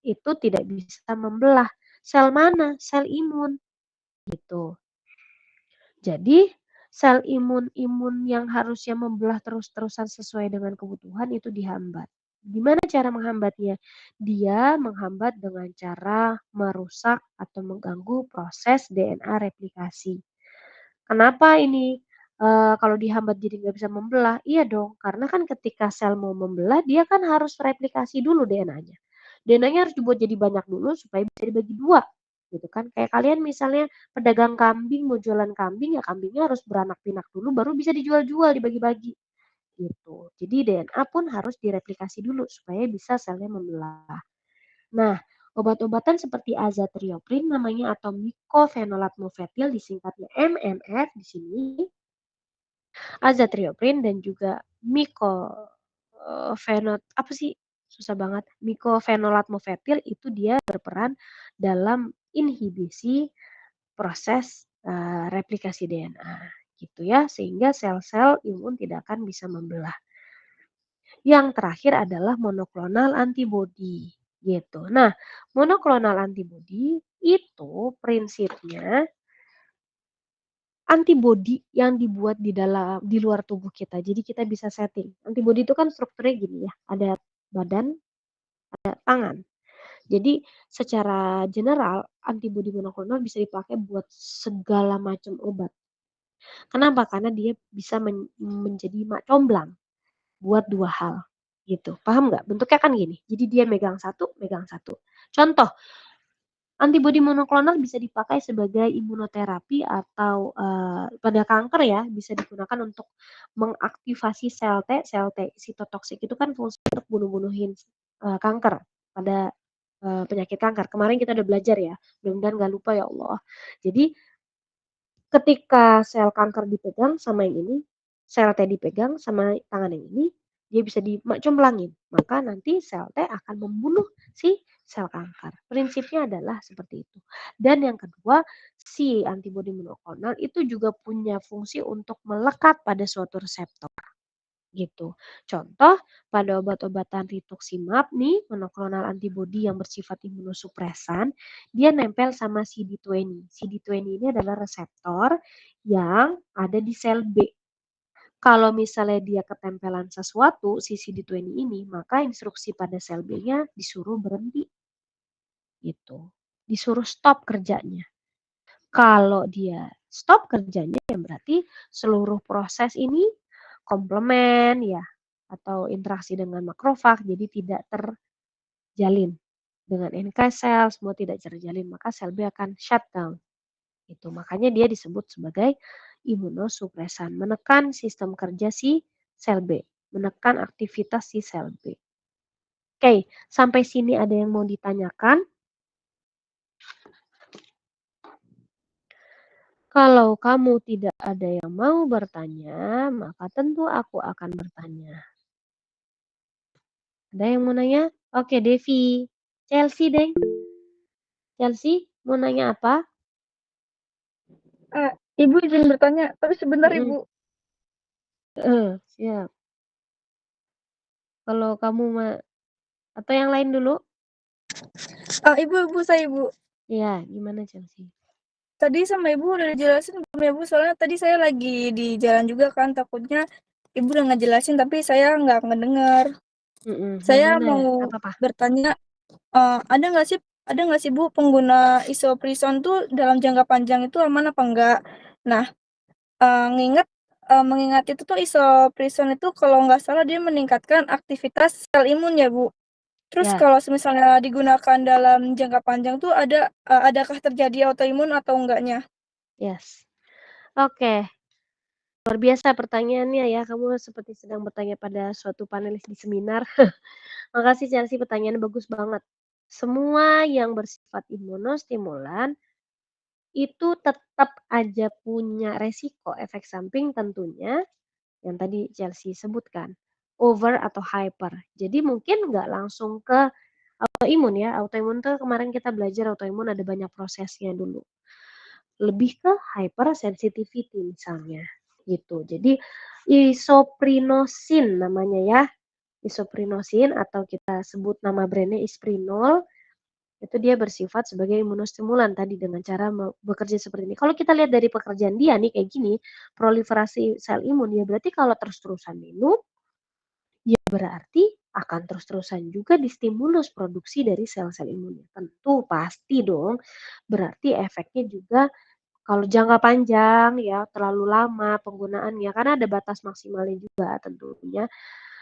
itu tidak bisa membelah. Sel mana? Sel imun. Gitu. Jadi sel imun yang harusnya membelah terus-terusan sesuai dengan kebutuhan itu dihambat. Gimana cara menghambatnya? Dia menghambat dengan cara merusak atau mengganggu proses DNA replikasi. Kenapa ini kalau dihambat jadi nggak bisa membelah? Iya dong, karena kan ketika sel mau membelah, dia kan harus replikasi dulu DNA-nya. DNA-nya harus dibuat jadi banyak dulu supaya bisa dibagi dua gitu kan. Kayak kalian misalnya pedagang kambing mau jualan kambing ya kambingnya harus beranak pinak dulu baru bisa dijual-jual dibagi-bagi gitu. Jadi DNA pun harus direplikasi dulu supaya bisa selnya membelah. Nah, obat-obatan seperti azathioprine namanya atau mycophenolate mofetil disingkatnya MMF di sini. Azathioprine dan juga apa sih susah banget. Mycophenolate mofetil itu dia berperan dalam inhibisi proses replikasi DNA gitu ya, sehingga sel-sel imun tidak akan bisa membelah. Yang terakhir adalah monoklonal antibody gitu. Nah, monoklonal antibody itu prinsipnya antibody yang dibuat di luar tubuh kita. Jadi kita bisa setting. Antibody itu kan strukturnya gini ya, ada badan, ada tangan. Jadi secara general antibody monoklonal bisa dipakai buat segala macam obat. Kenapa? Karena dia bisa menjadi mak comblang buat dua hal gitu. Paham nggak? Bentuknya kan gini. Jadi dia megang satu, megang satu. Contoh, antibodi monoklonal bisa dipakai sebagai imunoterapi atau pada kanker ya bisa digunakan untuk mengaktifasi sel T sitotoksik itu kan fungsi untuk bunuh-bunuhin kanker pada penyakit kanker. Kemarin kita udah belajar ya, mudah-mudahan nggak lupa ya Allah. Jadi ketika sel kanker dipegang sama yang ini, sel T dipegang sama tangan yang ini, dia bisa dicomblangin. Maka nanti sel T akan membunuh si sel kanker. Prinsipnya adalah seperti itu. Dan yang kedua, si antibodi monoklonal itu juga punya fungsi untuk melekat pada suatu reseptor gitu. Contoh pada obat-obatan rituximab nih monoklonal antibodi yang bersifat imunosupresan, dia nempel sama CD20. CD20 ini adalah reseptor yang ada di sel B. Kalau misalnya dia ketempelan sesuatu, si CD20 ini, maka instruksi pada sel B-nya disuruh berhenti gitu. Disuruh stop kerjanya. Kalau dia stop kerjanya ya berarti seluruh proses ini komplement ya atau interaksi dengan makrofag, jadi tidak terjalin. Dengan NK cell semua tidak terjalin, maka sel B akan shutdown. Itu makanya dia disebut sebagai imunosupresan, menekan sistem kerja si sel B, menekan aktivitas si sel B. Oke, sampai sini ada yang mau ditanyakan? Kalau kamu tidak ada yang mau bertanya, maka tentu aku akan bertanya. Ada yang mau nanya? Oke, Devi. Chelsea, Deng. Chelsea, mau nanya apa? Ibu izin bertanya, tapi sebentar Ibu. Siap. Kalau kamu atau yang lain dulu? Ibu, saya Ibu. Iya, gimana Chelsea? Tadi sama Ibu udah dijelasin belum ya Bu? Soalnya tadi saya lagi di jalan juga kan, takutnya Ibu udah ngejelasin tapi saya nggak ngedengar. Saya mau bertanya, ada nggak sih Bu pengguna isoprison tuh dalam jangka panjang itu aman apa enggak? Nah, mengingat itu tuh isoprison itu kalau nggak salah dia meningkatkan aktivitas sel imun ya Bu. Terus kalau misalnya digunakan dalam jangka panjang tuh adakah terjadi autoimun atau enggaknya? Yes. Oke. Luar biasa pertanyaannya ya, kamu seperti sedang bertanya pada suatu panelis di seminar. Makasih Chelsea, pertanyaannya bagus banget. Semua yang bersifat imunostimulan itu tetap aja punya resiko efek samping tentunya yang tadi Chelsea sebutkan, over atau hyper. Jadi mungkin nggak langsung ke autoimun ya, autoimun tuh kemarin kita belajar autoimun ada banyak prosesnya dulu. Lebih ke hypersensitivity misalnya gitu. Jadi isoprinosin namanya ya, isoprinosin atau kita sebut nama brandnya Isprinol, itu dia bersifat sebagai imunostimulan tadi dengan cara bekerja seperti ini. Kalau kita lihat dari pekerjaan dia nih kayak gini, proliferasi sel imun ya berarti kalau terus-terusan minum, ya berarti akan terus-terusan juga distimulus produksi dari sel-sel imunnya. Tentu pasti dong, berarti efeknya juga kalau jangka panjang ya terlalu lama penggunaannya karena ada batas maksimalnya juga tentunya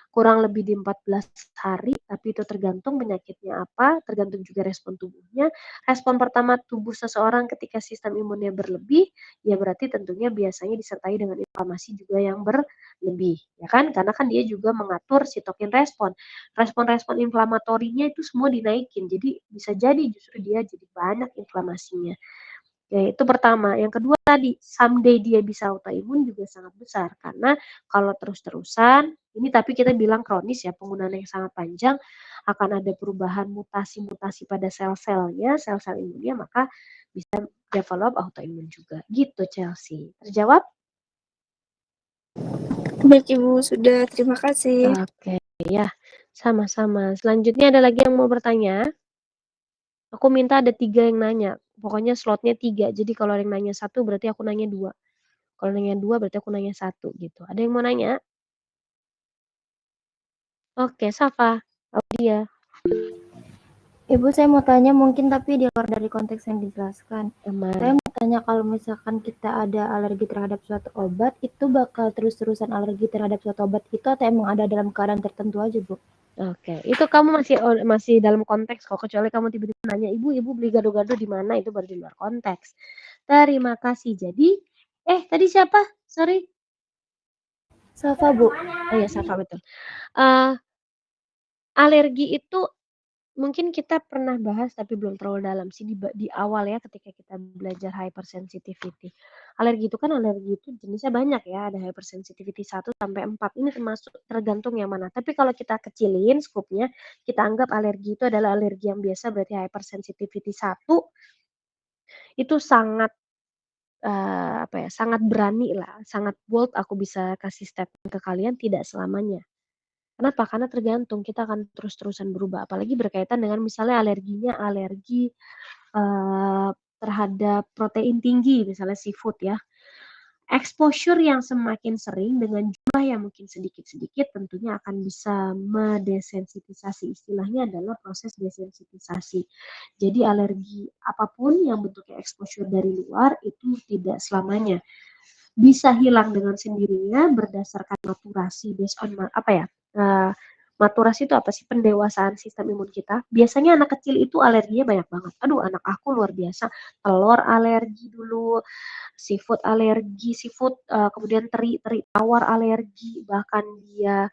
kurang lebih di 14 hari, tapi itu tergantung penyakitnya apa, tergantung juga respon tubuhnya. Respon pertama tubuh seseorang ketika sistem imunnya berlebih, ya berarti tentunya biasanya disertai dengan inflamasi juga yang berlebih, ya kan? Karena kan dia juga mengatur sitokin respon. Respon-respon inflamatorinya itu semua dinaikin, jadi bisa jadi justru dia jadi banyak inflamasinya. Ya, itu pertama. Yang kedua tadi, someday dia bisa autoimun juga sangat besar. Karena kalau terus-terusan, ini tapi kita bilang kronis ya, penggunaan yang sangat panjang, akan ada perubahan mutasi-mutasi pada sel-selnya, sel-sel imunnya, maka bisa develop autoimun juga. Gitu Chelsea. Terjawab? Baik Ibu, sudah. Terima kasih. Oke, ya. Sama-sama. Selanjutnya ada lagi yang mau bertanya? Aku minta ada 3 yang nanya. Pokoknya slotnya 3. Jadi kalau ada yang nanya 1 berarti aku nanya 2. Kalau nanya 2 berarti aku nanya 1 gitu. Ada yang mau nanya? Oke, Safa, Audia. Ibu, saya mau tanya mungkin tapi di luar dari konteks yang dijelaskan. Aman. Saya mau tanya kalau misalkan kita ada alergi terhadap suatu obat, itu bakal terus-terusan alergi terhadap suatu obat itu atau emang ada dalam keadaan tertentu aja, Bu? Oke, itu kamu masih dalam konteks kok, kecuali kamu tiba-tiba nanya, ibu beli gado-gado di mana, itu baru di luar konteks. Terima kasih. Jadi, tadi siapa? Sorry. Safa, Bu. Oh ya, Safa, betul. Alergi itu mungkin kita pernah bahas tapi belum terlalu dalam sih di awal ya ketika kita belajar hypersensitivity. Alergi itu kan alergi itu jenisnya banyak ya, ada hypersensitivity 1 sampai 4. Ini termasuk tergantung yang mana. Tapi kalau kita kecilin skupnya, kita anggap alergi itu adalah alergi yang biasa berarti hypersensitivity 1 itu sangat sangat berani lah, sangat bold aku bisa kasih statement ke kalian tidak selamanya. Kenapa? Karena tergantung, kita akan terus-terusan berubah, apalagi berkaitan dengan misalnya alerginya alergi terhadap protein tinggi, misalnya seafood ya. Exposure yang semakin sering dengan jumlah yang mungkin sedikit-sedikit tentunya akan bisa mendesensitisasi, istilahnya adalah proses desensitisasi. Jadi alergi apapun yang bentuknya exposure dari luar itu tidak selamanya bisa hilang dengan sendirinya berdasarkan maturasi based on maturasi itu apa sih? Pendewasaan sistem imun kita. Biasanya anak kecil itu alerginya banyak banget. Aduh, anak aku luar biasa. Telur alergi dulu, seafood alergi, kemudian teri tawar alergi, bahkan dia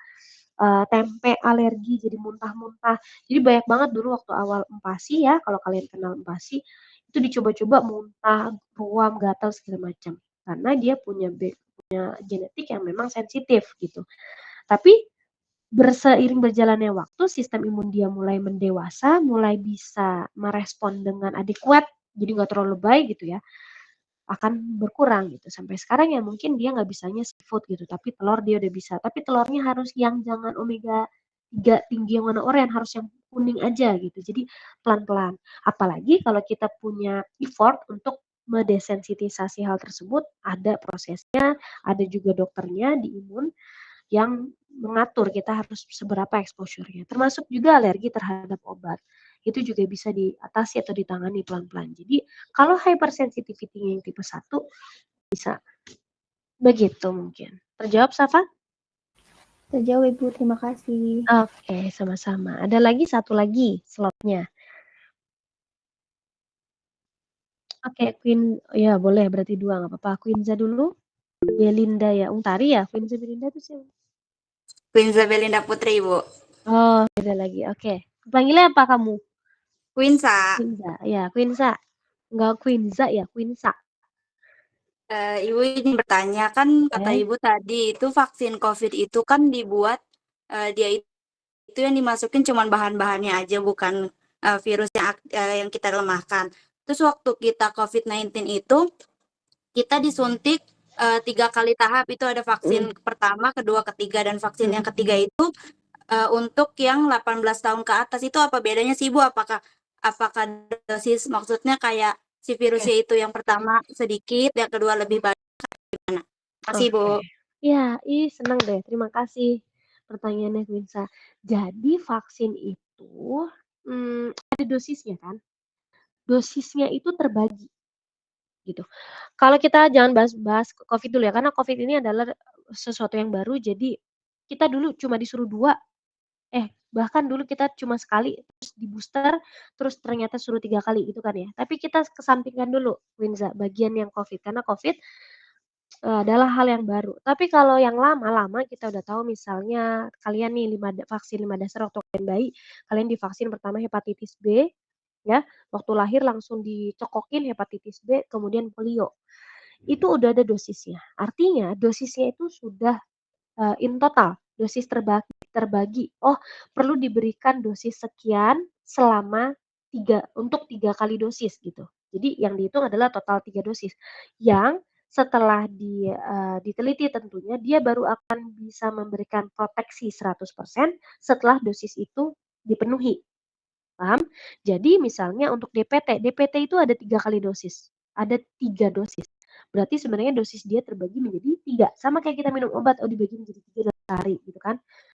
tempe alergi, jadi muntah-muntah. Jadi banyak banget dulu waktu awal empasi ya, kalau kalian kenal empasi, itu dicoba-coba muntah, ruam, gatal segala macam. Karena dia punya genetik yang memang sensitif gitu. Tapi seiring berjalannya waktu, sistem imun dia mulai mendewasa, mulai bisa merespon dengan adekuat, jadi nggak terlalu lebay gitu ya, akan berkurang gitu. Sampai sekarang ya mungkin dia nggak bisanya seafood gitu, tapi telur dia udah bisa. Tapi telurnya harus yang jangan omega 3 tinggi yang warna oranye, harus yang kuning aja gitu. Jadi pelan-pelan. Apalagi kalau kita punya effort untuk mendesensitisasi hal tersebut, ada prosesnya, ada juga dokternya di imun yang mengatur kita harus seberapa exposure-nya. Termasuk juga alergi terhadap obat. Itu juga bisa diatasi atau ditangani pelan-pelan. Jadi kalau hypersensitivity yang tipe 1 bisa begitu mungkin. Terjawab, Safa? Terjawab, Ibu. Terima kasih. Oke, sama-sama. Ada lagi satu lagi slotnya. Oke, Queen, ya boleh berarti 2 nggak apa-apa. Queenza dulu. Belinda ya, Untari ya. Queenza Belinda itu siapa? Queenza Belinda Putri, Ibu. Oh, beda lagi. Oke. Panggilnya apa kamu? Queensa. Queenza. Ya, Queenza. Enggak Queenza ya, Queenza. Ibu ini bertanya kan kata Ibu tadi itu vaksin COVID itu kan dibuat dia itu yang dimasukin cuman bahan-bahannya aja bukan virusnya yang kita lemahkan. Terus waktu kita COVID-19 itu kita disuntik 3 kali tahap, itu ada vaksin pertama, kedua, ketiga, dan vaksin yang ketiga itu untuk yang 18 tahun ke atas. Itu apa bedanya sih, Bu? Apakah dosis, maksudnya kayak si virusnya itu yang pertama sedikit, yang kedua lebih banyak, gimana? Makasih, Bu. Ya, seneng deh. Terima kasih pertanyaannya, Quinsa. Jadi vaksin itu ada dosisnya kan? Dosisnya itu terbagi gitu. Kalau kita jangan bahas COVID dulu ya, karena COVID ini adalah sesuatu yang baru. Jadi kita dulu cuma disuruh 2, bahkan dulu kita cuma sekali, terus di-booster, terus ternyata suruh 3 kali gitu kan ya. Tapi kita kesampingkan dulu, Winza, bagian yang COVID, karena COVID adalah hal yang baru. Tapi kalau yang lama-lama kita udah tahu misalnya kalian nih vaksin 5 dasar waktu kalian bayi, kalian divaksin pertama hepatitis B, ya, waktu lahir langsung dicokokin hepatitis B, kemudian polio. Itu udah ada dosisnya. Artinya dosisnya itu sudah in total, dosis terbagi. Oh, perlu diberikan dosis sekian selama untuk 3 kali dosis gitu. Jadi yang dihitung adalah total 3 dosis. Yang setelah diteliti tentunya dia baru akan bisa memberikan proteksi 100% setelah dosis itu dipenuhi. Paham? Jadi misalnya untuk DPT itu ada 3 kali dosis. Ada 3 dosis. Berarti sebenarnya dosis dia terbagi menjadi 3. Sama kayak kita minum obat, dibagi menjadi 3 dalam sehari.